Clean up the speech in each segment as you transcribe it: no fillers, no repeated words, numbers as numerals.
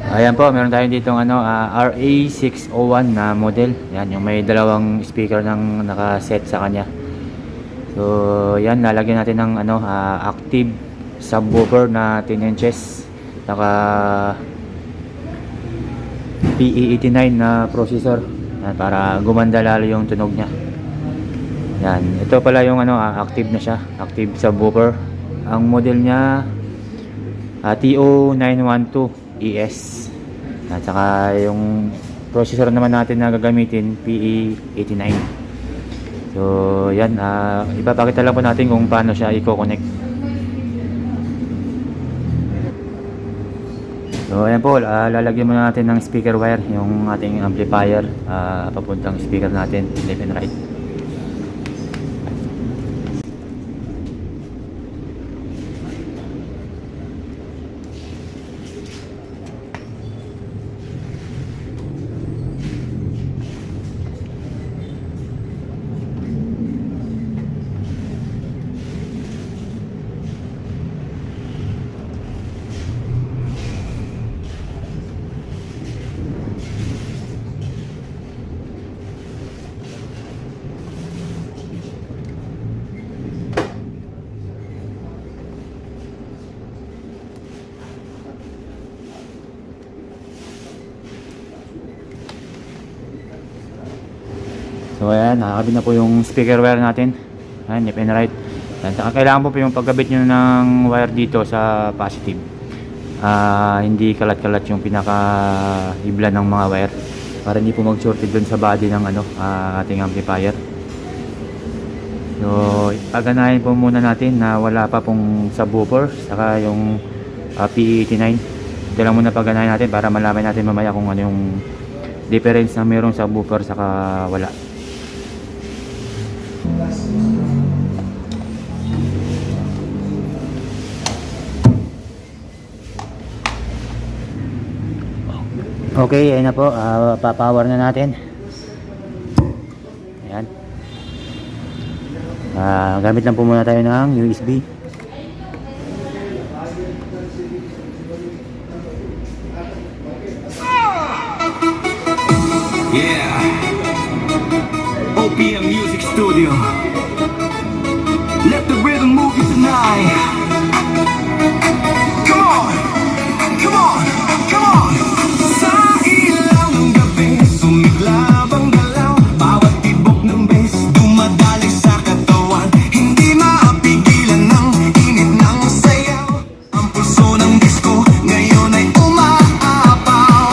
Ayan po, meron tayo dito ano, RA601 na model. Yan, yung may dalawang speaker ng nakaset sa kanya. So, yan, lalagyan natin ng ano, active subwoofer na 10 inches. Naka PE89 na processor. Yan, para gumanda lalo yung tunog niya. Yan, ito pala yung ano, active na siya, active subwoofer. Ang model niya TO912ES. At saka yung processor naman natin na gagamitin PE89. So yan, ipapakita lang po natin kung paano siya i-connect. So ayan po, lalagyan muna natin ng speaker wire yung ating amplifier papuntang speaker natin left and right. So ayan, nakakabit na po yung speaker wire natin. Ayan, left and right. Saka kailangan po yung pagkabit nyo ng wire dito sa positive. Hindi kalat-kalat yung pinaka-ibla ng mga wire. Para hindi po mag-shorted dun sa body ng ano, ating amplifier. So, paganahin po muna natin na wala pa pong subwoofer. Saka yung PE89. Ito lang muna paganahin natin para malaman natin mamaya kung ano yung difference na mayroong subwoofer saka wala. Okay, ayun na po, papower na natin. Ayan. Gamit lang po muna tayo ng USB. Yeah, OPM Music Studio. Let the rhythm move you tonight. Come on, come on, come on. Sa ilang gabi, sumiklab ang galaw. Bawat tibok ng bass, dumadali sa katawan. Hindi mapigilan ng init ng sayaw. Ang pulso ng disco, ngayon ay umaapaw.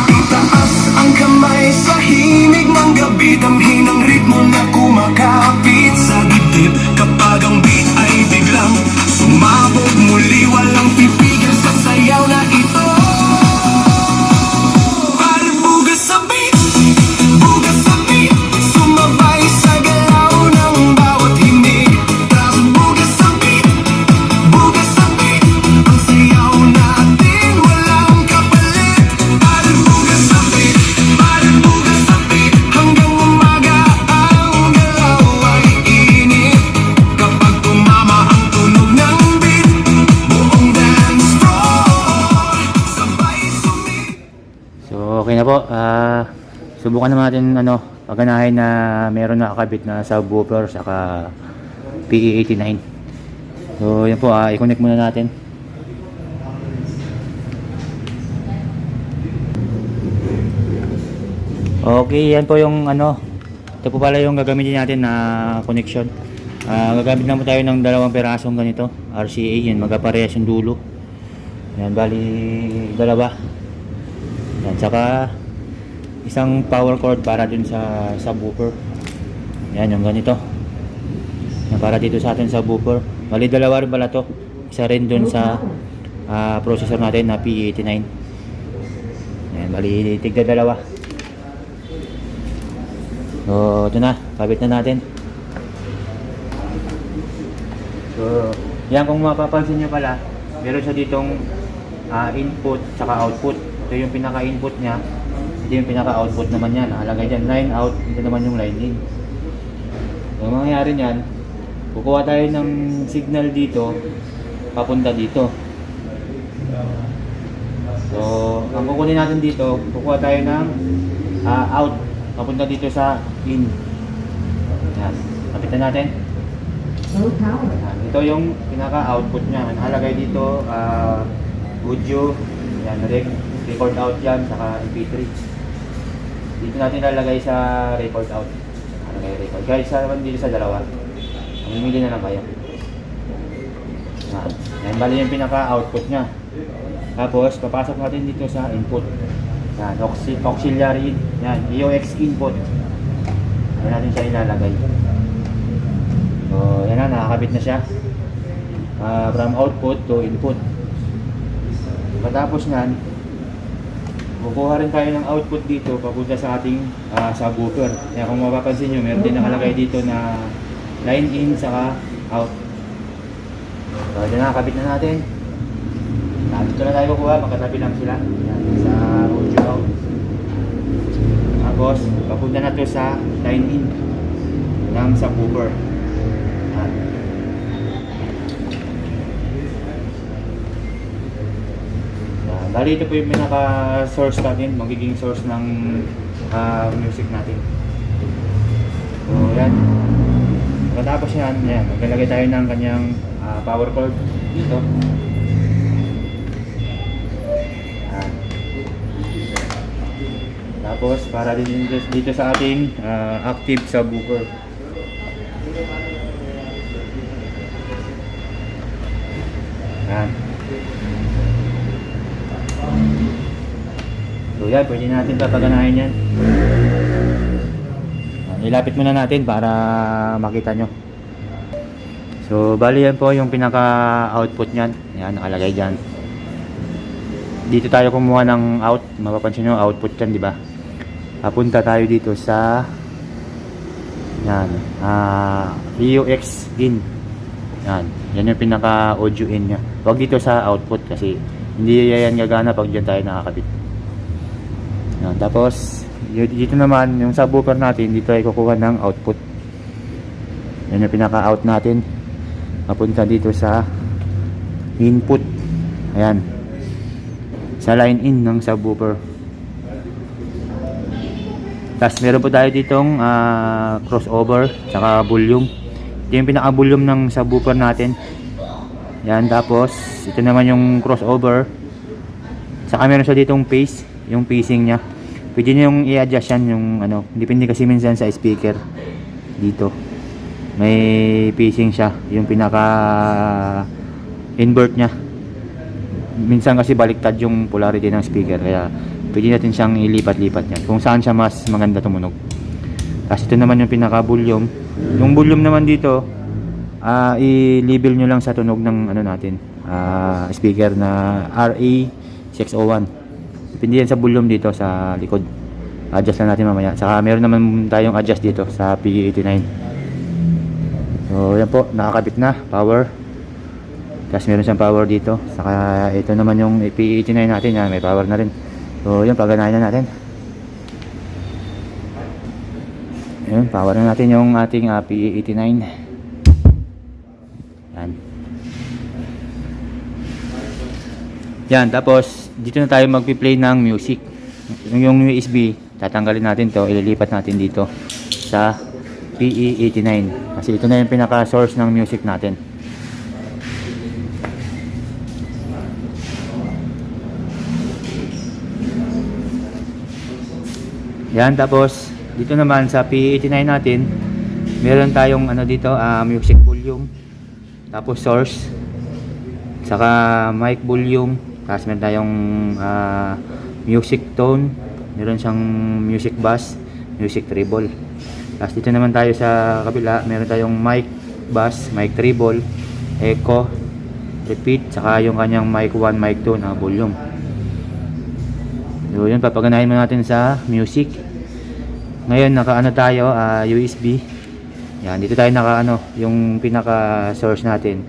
Itaas ang kamay sa himig ng gabi. Damhin ang ritmo na kumakapit sa dibdib. Kapag ang beat ay biglang sumabog muli, walang pipigil sa sayaw na ito. Parang bugas sa beat, bugas sa beat, sumabay sa galaw ng bawat himig. Tras bugas sa beat, bugas sa beat, ang sayaw natin walang kapalit. Parang bugas sa beat, parang bugas sa beat, hanggang umaga ang galaw ay init. Kapag tumama ang tunog ng beat, buong dance floor sabay sumit. So okay na po. Subukan naman natin ano, paganahin na meron na kakabit na subwoofer saka PE89. So yan po, i-connect muna natin. Okay, yan po yung ano, ito po pala yung gagamitin natin na connection. Gagamit naman tayo ng dalawang perasong ganito, RCA, yan, magkaparehas yung dulo. Yan, bali dalawa. Yan, saka isang power cord para dun sa subwoofer. Yan, yung ganito. Yan, para dito sa atin subwoofer. Bali dalawa rin pala to. Isa rin dun sa processor natin na P89. Yan, bali tigda dalawa. So ito na, kabit na natin. So yan, kung mapapansin nyo pala, meron siya ditong input saka output. Ito yung pinaka input nya, ito yung pinaka output naman yan. Nakalagay dyan line out, ito naman yung line in. So ang mangyayari nyan, kukuha tayo ng signal dito papunta dito. kukunin natin dito, kukuha tayo ng out. Papunta dito sa in. Yan. Kapitan natin. Yan. Ito yung pinaka-output niya. Nakalagay dito, audio, yan, record out yan, saka MP3. Dito natin lalagay sa record out. Nakalagay record. Guys, naman dito sa dalawa. Mamimili na lang kayo. Yan. Yan, bali yung pinaka-output niya. Tapos, papasok natin dito sa input. Yan, auxiliary, yan, EOX input. Yan natin siya ilalagay. So, yan na, nakakabit na siya. From output to input. Matapos nyan, kukuha rin tayo ng output dito papunta sa ating subwoofer. Kaya kung mapapansin nyo, meron din nakalagay dito na line in saka out. So, yan na, nakakabit na natin. Dito na tayo kukuha, magkatabi lang sila. Yan, sa audio out. Tapos, papunta na to sa line in ng subwoofer. Yan. Yan. Bali, ito po yung pinaka-source natin, magiging source ng music natin. So, yan. Pagkatapos yan, maglalagay tayo ng kanyang power cord dito. Tapos para din dito sa ating active subwoofer. Yan. So yan, pwede natin papaganahin yan. Ilapit muna natin para makita nyo. So bali yan po yung pinaka output nyan. Yan, nakalagay dyan. Dito tayo kumuha ng out. Mapapansin nyo, output yan, di ba? Papunta tayo dito sa yan, EOX in. Yan, yan yung pinaka audio in nya. Huwag dito sa output kasi hindi yan gagana pag dyan tayo nakakabit. Yan, tapos dito naman yung subwoofer natin, dito ay kukuha ng output. Yan yung pinaka out natin. Papunta dito sa input. Ayan, sa line in ng subwoofer. Tapos meron po tayo ditong crossover saka volume. Ito yung pinaka volume ng subwoofer natin. Yan, tapos ito naman yung crossover. Saka meron siya ditong phase, yung phasing nya. Pwede nyo yung i-adjust yan, yung ano, depende kasi minsan sa speaker. Dito may phasing siya, yung pinaka invert nya. Minsan kasi baliktad yung polarity ng speaker, kaya pwede natin siyang ilipat-lipat yan kung saan siya mas maganda tumunog. Tapos ito naman yung pinaka volume. Yung volume naman dito, i-label nyo lang sa tunog ng ano natin, speaker na RA601. Depende yan sa volume dito sa likod. Adjust lang natin mamaya. Saka meron naman tayong adjust dito sa PE89. So yan po, nakakabit na, power. Tapos meron siyang power dito. Saka ito naman yung PE89 natin, yan, may power na rin. So yun, paganahin na natin. Yun, power na natin yung ating PE89. Yan. Yan, tapos dito na tayo magpi-play ng music. Yung USB, tatanggalin natin to, ililipat natin dito sa PE89. Kasi ito na yung pinaka-source ng music natin. Yan, tapos dito naman sa PE89 natin, meron tayong ano dito, music volume, tapos source, saka mic volume, tapos meron tayong music tone, meron siyang music bass, music treble. Tapos dito naman tayo sa kabila, meron tayong mic bass, mic treble, echo, repeat, saka yung kanyang mic 1, mic 2 na volume. So yun, papaganahin mo natin sa music. Ngayon nakaano tayo, USB. Yan, dito tayo nakaano, yung pinaka source natin.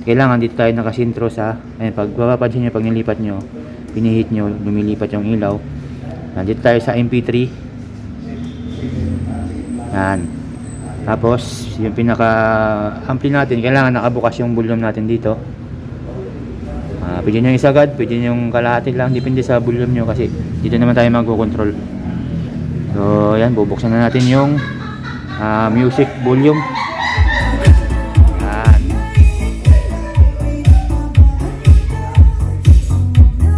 Kailangan dito tayo nakasintro sa, ayun, pag papapansin nyo, pag nilipat nyo, pinihit nyo, lumilipat yung ilaw. Yan, dito tayo sa MP3. Yan. Tapos yung pinaka ampli natin, kailangan nakabukas yung volume natin dito. Pwede nyo isagad, pwede nyo kalahati lang, depende sa volume nyo kasi dito naman tayo magko-control. So yan, bubuksan na natin yung music volume. Yan.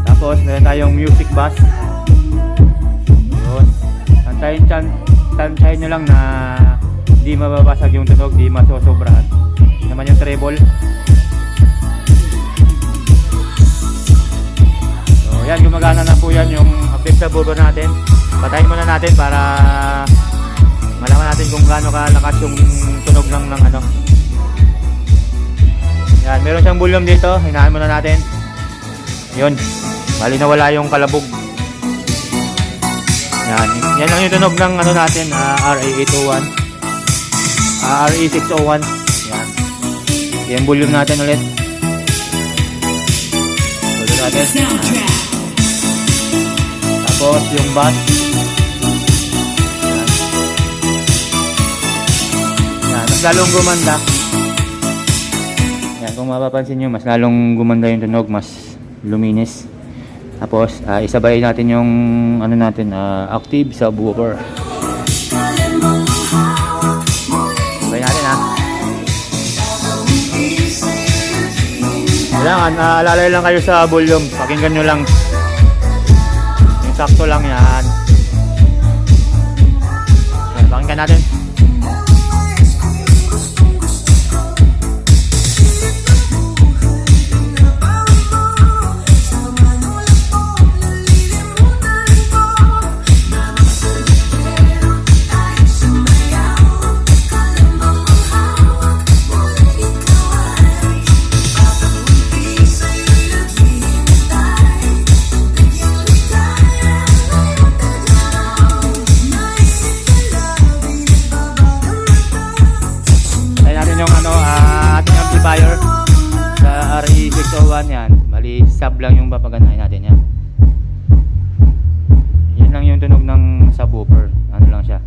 Tapos meron tayong music bass. Yun. Tantayin nyo lang na hindi mababasag yung tunog, di masosobrahan. Yun naman yung treble. Yan, gumagana na po yan yung update sa bubber natin. Patayin muna natin para malaman natin kung gaano kalakas yung tunog ng ano. Yan, meron siyang volume dito. Hinaan muna natin. Yun, bali na wala yung kalabog. Yan, yan lang yung tunog ng ano natin, RA801, RE601. Yan, yung volume natin ulit. Volume natin. Tapos yung bass. Yan, mas lalong gumanda. Yan, kung mapapansin nyo, mas lalong gumanda yung tunog, mas luminis. Tapos isabay natin yung ano natin, active subwoofer. Sabay natin Kailangan alalay lang kayo sa volume. Pakinggan nyo lang. Sakto lang yan. Yan, pakinggan natin. Sa RE601 yan, bali sub lang yung papaganahin natin yan. Yan lang yung tunog ng subwoofer. Ano lang siya,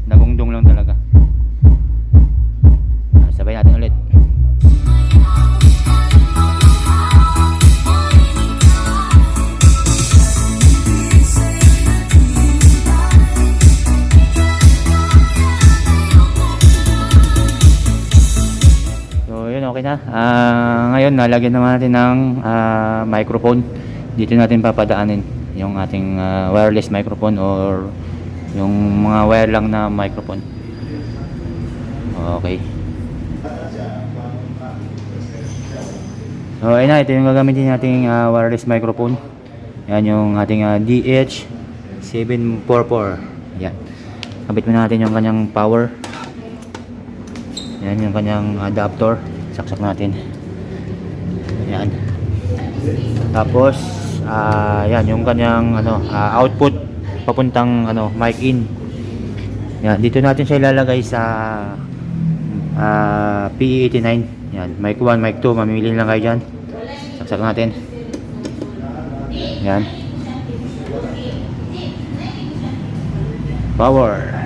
nagungdong lang talaga. Sabay natin ulit. Okay na. Ngayon nalagyan naman natin ng microphone. Dito natin papadaanin yung ating wireless microphone or yung mga wire lang na microphone. Okay. So ayun na, ito yung gagamitin nating wireless microphone. Yan yung ating DH744. Yan. Kabit muna natin yung kanyang power. Yan yung kanyang adapter. Saksak natin. Yan. Tapos yan yung kanyang output papuntang mic in. Yan, dito natin siya ilalagay sa PE89. Yan, mic 1, mic 2, mamili lang kayo diyan. Saksak natin. Yan. Power.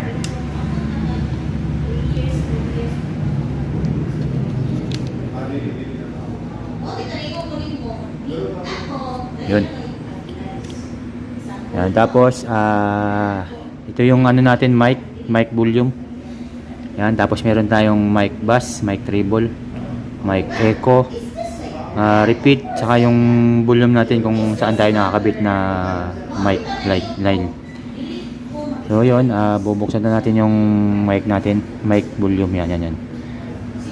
Yun. Yan, tapos ito yung natin, mic volume. Yan, tapos meron tayong mic bass, mic treble, mic echo, repeat, saka yung volume natin kung saan tayo nakakabit na mic line. So yun, bubuksan na natin yung mic natin, mic volume. Yan.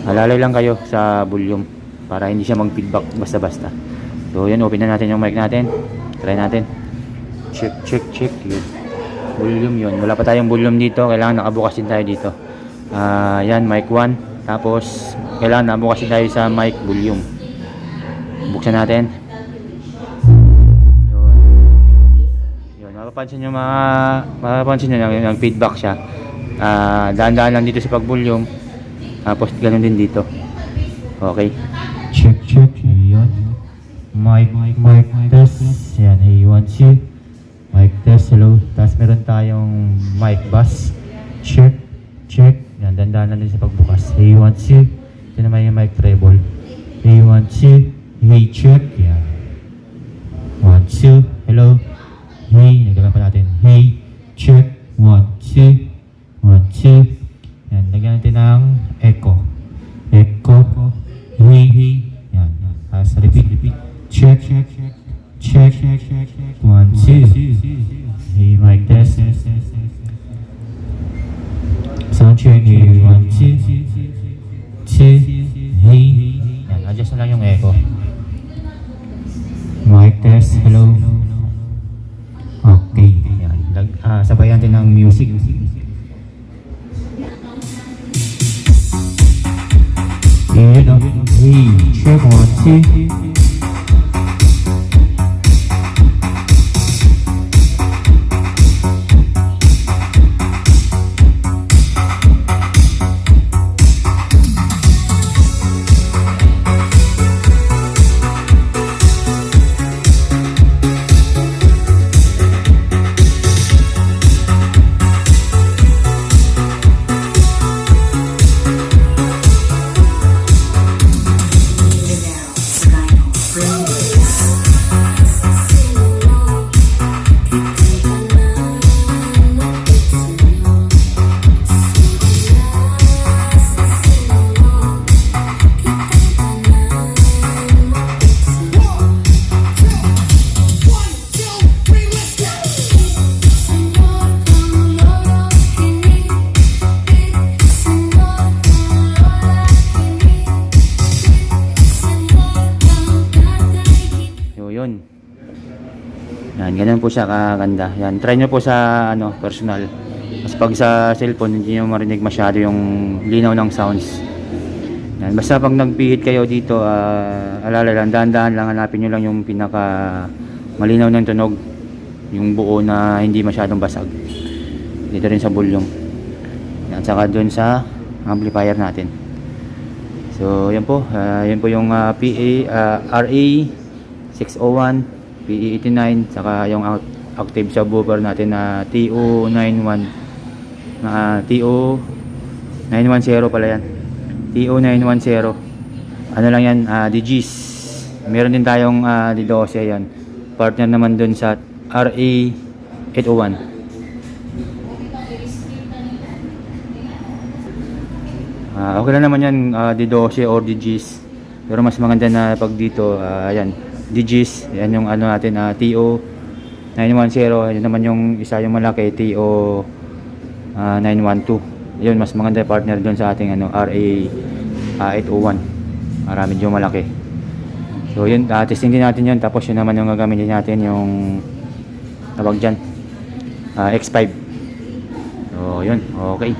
Alalay lang kayo sa volume para hindi siya mag-feedback basta-basta. So yan, open na natin yung mic natin. Try natin. Check. Yun. Volume yun. Wala pa tayong volume dito. Kailangan nakabukas din tayo dito. Yan, mic 1. Tapos, kailangan nakabukas din tayo sa mic volume. Buksan natin. Yun. Mapapansin nyo yung feedback siya. Daan-daan lang dito sa pag-volume. Tapos, ganun din dito. Okay. Check. Yan. Mic test. Yan, A1C. Mic test, hello. Tapos meron tayong mic bass. Check. Yan, dandanan din sa pagbukas. A1C. Ito naman yung mic treble. A1C. Hey, check. Yan. 1, 2. Hey, mic test. Sound check. 1, 2. 2. Hey. Yan, adjust na lang yung echo. Mic test. Hello. Okay. Yan. Sabayan din ng music. Yun o. Hey, check 1, 2. Yun. Yan, ganun po siya kaganda. Yan, try nyo po sa personal. Mas pag sa cellphone, hindi nyo marinig masyado yung linaw ng sounds. Yan, basta pag nagpihit kayo dito, alala lang, dahan-dahan lang, hanapin nyo lang yung pinaka malinaw ng tunog. Yung buo na hindi masyadong basag. Dito rin sa volume. Yan, saka dun sa amplifier natin. So, yan po. Yan po yung RA 601, PE89, saka yung octave subwoofer natin na TO91, TO910 pala yan, TO910. Ano lang yan, DGs. Meron din tayong D12 yan, partner naman dun sa RA801. Okay lang naman yan, D12 or DGs, pero mas maganda na pag dito, ayan, DGs, yan yung natin, TO910. Yan naman yung isa yung malaki, TO912. Yun, mas maganda partner doon sa ating RA801. Marami yung malaki. So yun, testing din natin yun. Tapos yun naman yung gagamitin natin, yung tawag dyan, X5. So yun, okay.